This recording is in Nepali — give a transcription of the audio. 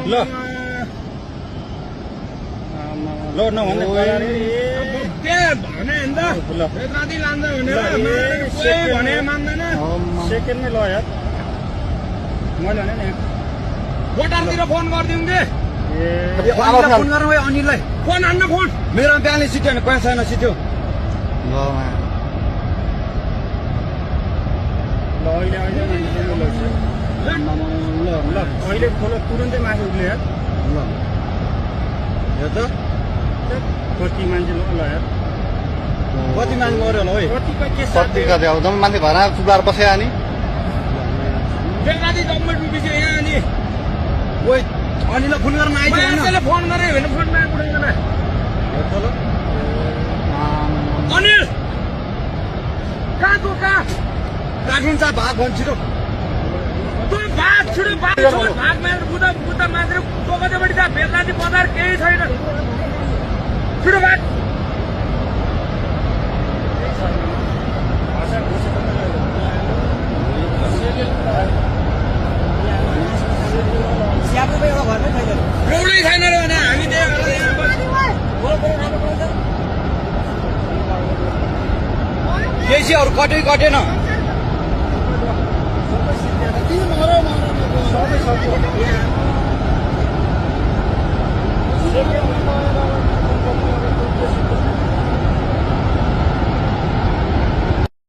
ल ल नभन्ने सेकेन्डमै ल यार मैले भने नि भोटरतिर फोन गरिदिउँ कि फोन गर्नु भयो अनिललाई फोन हान्न फोन मेरो बिहान सिट्यो भने पैसा छैन सिट्यो ल अहिले अहिले खोल तुरन्तै माथि उठ्ले यार ल यो त कति मान्छे ल यार कति मान्छे मऱ्यो होला है कति कति अब जम्मै मान्छे घर चुलाएर बस्यो अनि बेलुकादेखि जम्मै डुबिसक्यो यहाँ अनि ओइ अनिललाई फोन गर्न आइदियो मान्छेले फोन गरे भने फोन आइपुग्दैन अनिल कहाँ तँ कहाँ राखिन्छ भाग भन्छ छिटो तँ भाग छिटो भाग मारेर बुद्ध मान्छेले टोकतेपट्टि छ बेलुकादेखि बजार केही छैन छिटो भाग एउटै छैन रे भने हामी केसीहरू कटेन सबै